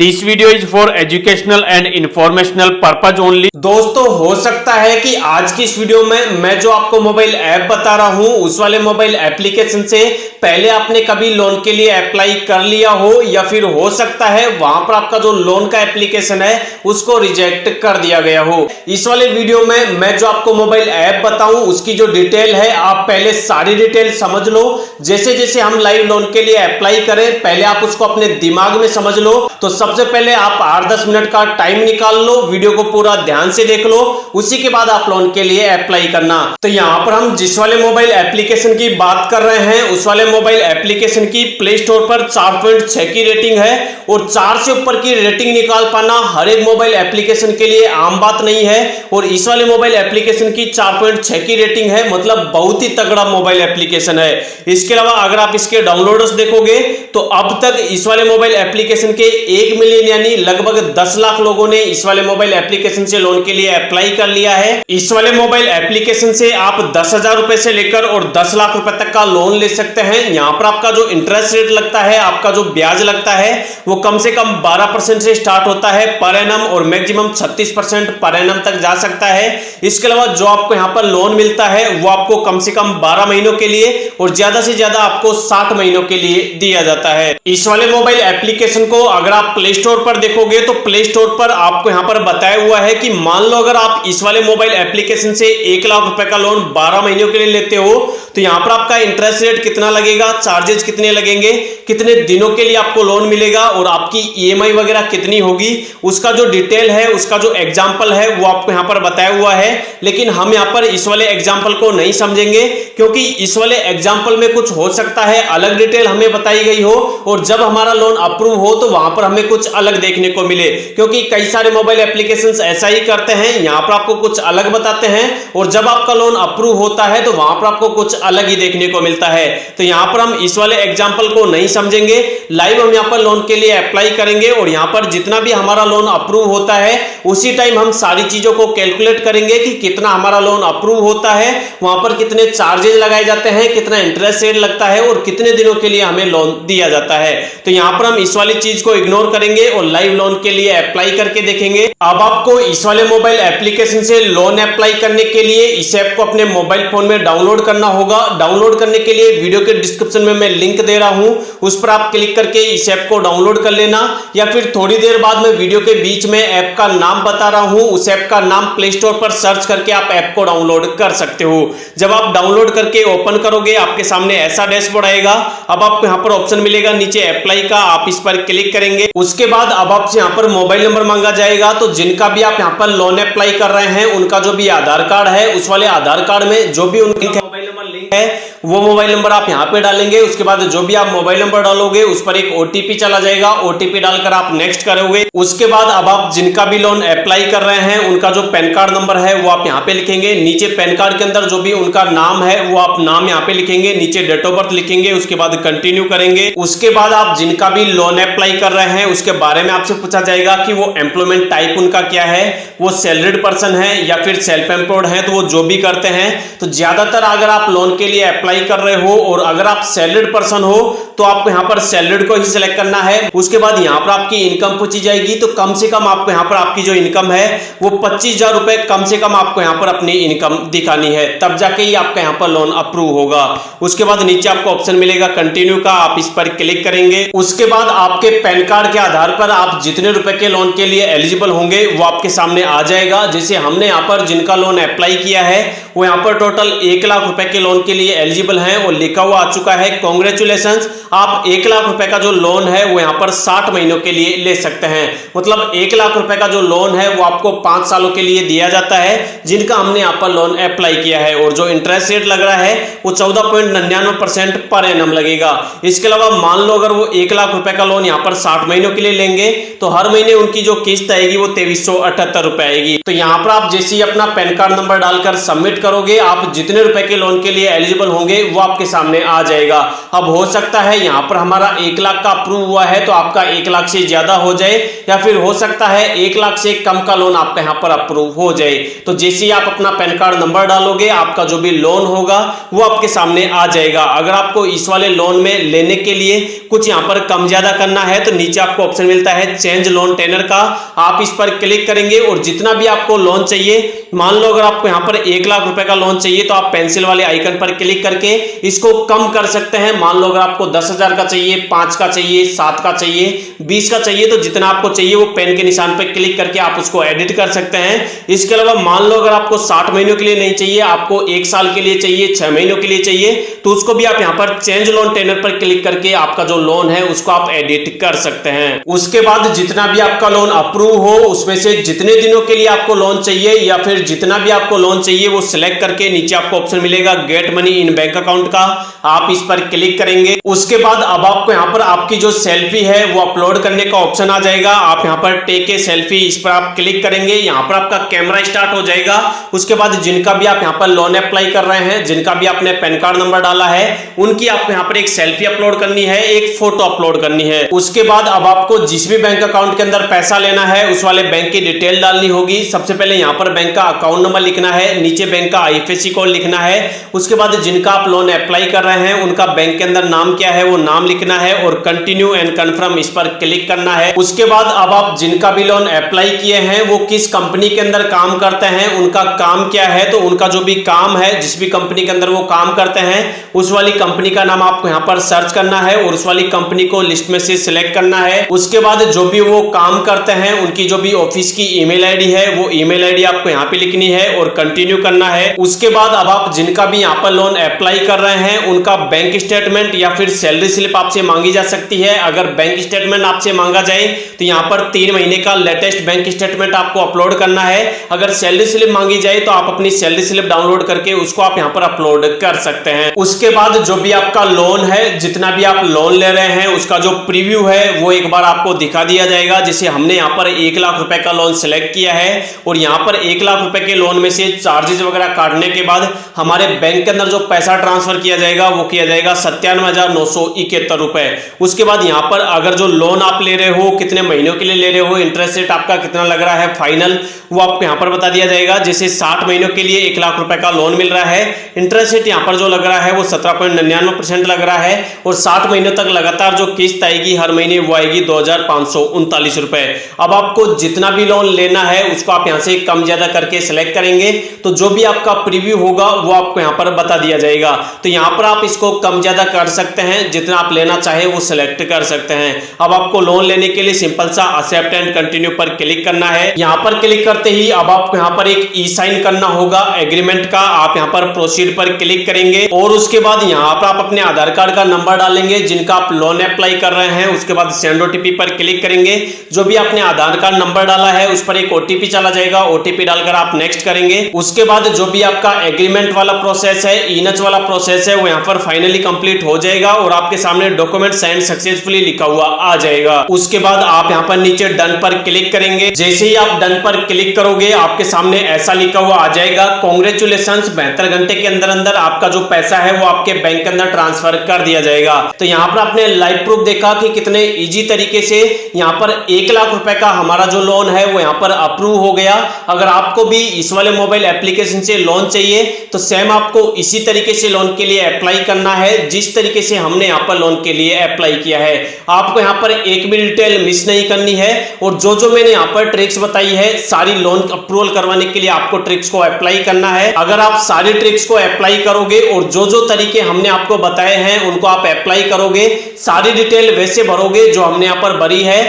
This video is for educational and informational purpose only. दोस्तों, हो सकता है कि आज की इस वीडियो में मैं जो आपको मोबाइल ऐप बता रहा हूं उस वाले मोबाइल एप्लीकेशन से पहले आपने कभी लोन के लिए अप्लाई कर लिया हो, या फिर हो सकता है वहां पर आपका जो लोन का एप्लीकेशन है उसको रिजेक्ट कर दिया गया हो। इस वाले वीडियो में मैं जो आपको मोबाइल ऐप बताऊं उसकी जो डिटेल है आप पहले सारी डिटेल समझ लो। जैसे जैसे हम लाइव लोन के लिए अप्लाई करें पहले आप उसको अपने दिमाग में समझ लो। तो सबसे पहले आप 8-10 मिनट का टाइम निकाल लो, वीडियो को पूरा ध्यान से देख लो, उसी के बाद आप लोन के लिए अप्लाई करना। तो यहां पर हम जिस वाले मोबाइल एप्लीकेशन की बात कर रहे हैं उस वाले मोबाइल एप्लीकेशन की प्ले स्टोर पर 4.6 की रेटिंग है, और 4 से ऊपर की रेटिंग निकाल पाना हर एक मोबाइल एप्लीकेशन के लिए आम बात नहीं है। और इस वाले मोबाइल एप्लीकेशन की 4.6 की रेटिंग है, मतलब बहुत ही तगड़ा मोबाइल एप्लीकेशन है। इसके अलावा अगर आप इसके डाउनलोडर्स देखोगे तो अब तक इस वाले मोबाइल एप्लीकेशन के 1 मिलियन यानी लगभग 10 लाख लोगों ने इस वाले मोबाइल एप्लीकेशन से लोन के लिए अप्लाई कर लिया है। इस वाले मोबाइल एप्लीकेशन से आप 10,000 रुपए से लेकर और 10 लाख रुपए तक का लोन ले सकते हैं। यहां पर आपका जो इंटरेस्ट रेट लगता है, आपका जो ब्याज लगता है वो कम से कम 12% से स्टार्ट होता है पर एनम, और मैक्सिमम 36% पर एनम तक जा सकता है। इसके अलावा जो आपको यहां पर लोन मिलता है वो आपको कम से कम 12 महीनों के लिए और ज्यादा से ज्यादा आपको 60 महीनों के लिए दिया जाता है। इस वाले मोबाइल एप्लीकेशन को अगर आप प्ले स्टोर पर देखोगे तो प्ले स्टोर पर आपको यहां पर बताया हुआ है कि मान लो अगर आप इस वाले मोबाइल एप्लीकेशन से 1 लाख रुपए का लोन 12 महीनों के लिए लेते हो तो यहां पर आपका इंटरेस्ट रेट कितना लगेगा, चार्जेस कितने लगेंगे, कितने दिनों के लिए आपको लोन मिलेगा और आपकी ईएमआई वगैरह कितनी होगी, उसका जो डिटेल है, उसका जो एग्जांपल है वो आपको यहां पर बताया हुआ है। लेकिन हम यहां पर इस वाले एग्जांपल को नहीं समझेंगे, क्योंकि इस वाले एग्जांपल में कुछ हो सकता है अलग डिटेल हमें बताई गई हो और जब हमारा लोन अप्रूव हो तो वहां पर हमें कुछ अलग देखने को मिले। क्योंकि कई सारे मोबाइल एप्लीकेशंस ऐसा ही करते हैं, यहां पर आपको कुछ अलग बताते हैं और जब आपका लोन अप्रूव होता है तो वहां पर आपको कुछ अलग ही देखने को मिलता है। तो यहां पर हम इस वाले एग्जांपल को नहीं समझेंगे, लाइव हम यहां पर लोन के लिए अप्लाई करेंगे और यहां पर जितना भी हमारा लोन अप्रूव होता है उसी टाइम हम सारी चीजों को कैलकुलेट करेंगे कि कितना हमारा लोन अप्रूव होता है, वहां पर कितने चार्जेस लगाए जाते हैं, कितना इंटरेस्ट रेट लगता है और कितने दिनों के लिए हमें लोन दिया जाता है। तो यहां पर हम इस वाली चीज को इग्नोर करेंगे और लाइव लोन के लिए अप्लाई करके देखेंगे। अब आपको इस वाले मोबाइल एप्लीकेशन से लोन अप्लाई करने के लिए इस ऐप को अपने मोबाइल फोन में डाउनलोड करना होगा। डाउनलोड करने के लिए वीडियो के डिस्क्रिप्शन में मैं लिंक दे रहा हूं, उस पर आप क्लिक करके इस ऐप को डाउनलोड कर लेना, या फिर थोड़ी देर बाद मैं वीडियो के बीच में ऐप का नाम बता रहा हूं, उस ऐप का नाम प्ले स्टोर पर सर्च करके आप ऐप को डाउनलोड कर सकते हो। जब आप डाउनलोड करके ओपन करोगे आपके सामने ऐसा डैशबोर्ड आएगा। अब आपको यहां पर ऑप्शन मिलेगा नीचे अप्लाई का, आप इस पर क्लिक करेंगे। उसके बाद अब आपसे यहां पर मोबाइल नंबर मांगा जाएगा। तो जिनका भी आप यहां पर लोन अप्लाई कर रहे हैं उनका जो भी आधार कार्ड है उस वाले आधार कार्ड में जो भी उनका मोबाइल नंबर लिंक है वो मोबाइल नंबर आप यहां पे डालेंगे। उसके बाद जो भी आप मोबाइल नंबर डालोगे उस पर एक ओटीपी चला जाएगा, ओटीपी डालकर आप नेक्स्ट करोगे। उसके बाद अब आप जिनका भी लोन अप्लाई कर रहे हैं उनका जो पैन कार्ड नंबर है वो आप यहां पे लिखेंगे। नीचे पैन कार्ड के अंदर जो भी उनका नाम है वो आप नाम यहां पे लिखेंगे, नीचे डेट ऑफ बर्थ लिखेंगे, उसके बाद कंटिन्यू करेंगे। उसके बाद आप जिनका भी लोन अप्लाई कर रहे हैं उसके बारे में आपसे पूछा जाएगा कि वो एम्प्लॉयमेंट टाइप उनका क्या है, वो सैलरीड पर्सन है या फिर सेल्फ एम्प्लॉयड है, तो वो जो भी करते हैं। तो ज्यादातर अगर आप लोन के लिए अप्लाई कर रहे हो और अगर आप सैलरीड पर्सन हो तो आपको यहां पर सैलरीड को ही सिलेक्ट करना है। उसके बाद यहां पर आपकी इनकम पूछी जाएगी, तो कम से कम आपको यहां पर आपकी जो इनकम है वो 25,000 रुपए कम से कम आपको यहां पर अपनी इनकम दिखानी है, तब जाके ही आपका यहां पर लोन अप्रूव होगा। उसके बाद नीचे आपको ऑप्शन मिलेगा कंटिन्यू का, आप इस पर क्लिक करेंगे। उसके बाद आपके पैन कार्ड के आधार पर आप जितने रुपए के लोन के लिए एलिजिबल होंगे वो आपके सामने आ जाएगा। जैसे हमने यहां पर जिनका लोन अप्लाई किया है वो यहां पर टोटल 1 लाख रुपए के लोन के लिए एलिजिबल हैं और लिखा हुआ आ चुका है कांग्रेचुलेशंस, आप 1 लाख रुपए का जो लोन है वो यहां पर 60 महीनों के लिए ले सकते हैं। मतलब 1 लाख रुपए का जो लोन है वो आपको 5 सालों के लिए दिया जाता है जिनका हमने यहां पर लोन अप्लाई किया है, और जो इंटरेस्ट रेट लग रहा है वो 14.99% पर एनम लगेगा। इसके अलावा मान लो अगर वो 1 लाख रुपए का लोन यहां पर 60 महीनों के लिए लेंगे तो हर महीने उनकी जो किस्त आएगी वो 2378 रुपए आएगी। तो यहां पर आप जैसे ही अपना पैन कार्ड नंबर डालकर सबमिट करोगे आप जितने रुपए के लोन के लिए एलिजिबल होंगे वो आपके सामने आ जाएगा। अब हो सकता है यहाँ पर हमारा 1 लाख का अप्रूव हुआ है तो आपका 1 लाख से ज्यादा हो जाए, या फिर हो सकता है 1 लाख से कम का लोन आपका यहाँ पर अप्रूव हो जाए। तो जैसे ही आप अपना पैन कार्ड नंबर डालोगे, आपका जो भी लोन होगा वो आपके सामने आ जाएगा। अगर आपको इस वाले लोन में लेने के लिए कुछ यहाँ पर कम ज्यादा करना है तो नीचे आपको ऑप्शन मिलता है चेंज लोन टेनर का, आप इस पर क्लिक करेंगे और जितना भी आपको लोन चाहिए, मान लो अगर आपको यहाँ पर 1 लाख रुपए का लोन चाहिए तो आप पेंसिल वाले आइकन पर क्लिक करके इसको कम कर सकते हैं। मान लो अगर आपको 10,000 का चाहिए, 5 का चाहिए, 7 का चाहिए, 20 का चाहिए, तो जितना आपको चाहिए वो पेन के निशान पर क्लिक करके आप उसको एडिट कर सकते हैं। इसके अलावा मान लो अगर आपको 60 महीनों के लिए नहीं चाहिए, आपको 1 साल के लिए चाहिए, 6 महीनों के लिए चाहिए, तो उसको भी आप यहाँ पर चेंज लोन टेनर पर क्लिक करके आपका जो लोन है उसको आप एडिट कर सकते हैं। उसके बाद जितना भी आपका लोन अप्रूव हो उसमें से जितने दिनों के लिए आपको लोन चाहिए या फिर जितना भी आपको लोन चाहिए वो सिलेक्ट करके नीचे आपको ऑप्शन मिलेगा get money in bank account का, आप इस पर क्लिक करेंगे। उसके बाद अब आपको यहाँ पर आपकी जो सेल्फी है वो अपलोड करने का ऑप्शन आ जाएगा। आप यहाँ पर टेक ए सेल्फी, इस पर आप क्लिक करेंगे, यहाँ पर आपका कैमरा स्टार्ट हो जाएगा। उसके बाद जिनका भी आप यहाँ पर लोन अप्लाई कर रहे हैं, जिनका भी आपने पैन कार्ड नंबर डाला है, उनकी आपको यहाँ पर एक सेल्फी अपलोड करनी है, एक फोटो अपलोड करनी है। उसके बाद अब आपको जिस भी बैंक अकाउंट के अंदर पैसा लेना है उस वाले बैंक की डिटेल डालनी होगी। सबसे पहले यहाँ पर बैंक का अकाउंट नंबर लिखना है, नीचे बैंक का आईएफएससी कोड लिखना है। उसके बाद जिनका आप लोन अप्लाई कर रहे हैं उनका बैंक के अंदर नाम क्या है वो नाम लिखना है और कंटिन्यू एंड कंफर्म इस पर क्लिक करना है। उसके बाद अब आप जिनका भी लोन अप्लाई किए हैं वो किस कंपनी के अंदर काम करते हैं, उनका काम क्या है, तो उनका जो भी काम है, जिस भी कंपनी के अंदर वो काम करते हैं उस वाली कंपनी का नाम आपको यहाँ पर सर्च करना है और उस वाली कंपनी को लिस्ट में से सिलेक्ट करना है। उसके बाद जो भी वो काम करते हैं उनकी जो भी ऑफिस की ईमेल आईडी है वो ईमेल आईडी आपको यहाँ पे लिखनी है और कंटिन्यू करना है। उसके बाद अब आप जिनका भी यहाँ पर लोन अप्लाई कर रहे हैं उनका बैंक स्टेटमेंट या फिर सैलरी स्लिप आपसे मांगी जा सकती है। अगर बैंक स्टेटमेंट आपसे मांगा जाए तो यहाँ पर 3 महीने का लेटेस्ट बैंक स्टेटमेंट आपको अपलोड करना है। अगर सैलरी स्लिप मांगी जाए तो आप अपनी सैलरी स्लिप डाउनलोड करके उसको आप यहाँ पर अपलोड कर सकते हैं। उसके बाद जो भी आपका लोन है, जितना भी आप लोन ले रहे हैं उसका जो प्रीव्यू है वो एक बार आपको दिखा दिया जाएगा। जैसे हमने यहाँ पर 1 लाख रुपए का लोन सिलेक्ट किया है और यहाँ पर 1 लाख रुपए के लोन में से चार्जेस वगैरह काटने के बाद हमारे बैंक के अंदर जो पैसा ट्रांसफर किया जाएगा वो किया जाएगा 97,971 रुपए। उसके बाद यहाँ पर अगर जो लोन आप ले रहे हो, कितने महीनों के लिए ले रहे हो, इंटरेस्ट रेट आपका कितना लग रहा है फाइनल, वो आपको यहाँ पर बता दिया जाएगा। जैसे 60 महीनों के लिए 1 लाख रुपए का लोन मिल रहा है, इंटरेस्ट रेट यहाँ पर जो लग रहा है वो 17.99% लग रहा है और 60 महीनों तक लगातार जो किस्त आएगी हर महीने वो आएगी 2,539 रुपए। अब आपको जितना भी लोन लेना है उसको आप यहाँ से कम ज्यादा करके सिलेक्ट करेंगे तो जो भी आपका प्रीव्यू होगा वो आपको यहाँ पर बता दिया जाएगा। तो यहाँ पर आप इसको कम ज्यादा कर सकते हैं, जितना आप लेना चाहे वो सिलेक्ट कर सकते हैं। अब आपको लोन लेने के लिए सिंपल सा एक्सेप्ट एंड कंटिन्यू पर क्लिक करना है। यहाँ पर क्लिक करते ही अब आपको यहाँ पर एक ई साइन करना होगा एग्रीमेंट का, आप यहाँ पर प्रोसीड पर क्लिक करेंगे और उसके बाद यहाँ पर आप अपने आधार कार्ड का नंबर डालेंगे जिनका आप लोन अप्लाई कर रहे हैं। उसके बाद सेंड ओटीपी पर क्लिक करेंगे, जो भी आपने आधार कार्ड नंबर डाला है उस पर एक ओटीपी चला जाएगा, ओटीपी डालकर आप नेक्स्ट करेंगे। उसके बाद जो भी आपका एग्रीमेंट वाला प्रोसेस है, ईनच वाला प्रोसेस है, वो यहाँ पर फाइनली कंप्लीट हो जाएगा और आपके सामने डॉक्यूमेंट साइन सक्सेसफुली लिखा हुआ आ जाएगा। उसके बाद आप यहाँ पर नीचे डन पर क्लिक करेंगे। जैसे ही आप डन पर क्लिक करोगे आपके सामने ऐसा लिखा हुआ आ जाएगा, कांग्रेचुलेशंस, 72 घंटे के अंदर अंदर आपका जो पैसा है वो आपके बैंक के अंदर ट्रांसफर कर दिया जाएगा। तो यहाँ पर आपने लाइव प्रूफ देखा कि कितने इजी तरीके से यहाँ पर 1 लाख रुपए का हमारा जो लोन है वो यहाँ पर अप्रूव हो गया। अगर आपको भी इस वाले मोबाइल एप्लीकेशन से लोन चाहिए तो सेम आपको इसी तरीके से लोन के लिए अप्लाई करना है जिस तरीके से हमने यहाँ पर लोन के लिए अप्लाई किया है। आपको यहाँ पर एक भी डिटेल मिस नहीं करनी है और जो जो मैंने यहाँ पर ट्रिक्स बताई है सारी लोन अप्रूवल करवाने के लिए आपको ट्रिक्स को अप्लाई करना है। अगर आप सारी ट्रिक्स को अप्लाई करोगे और जो जो तरीके हमने आपको बताए हैं उनको आप अप्लाई करोगे, सारी डिटेल वैसे भरोगे जो हमने यहाँ पर भरी है,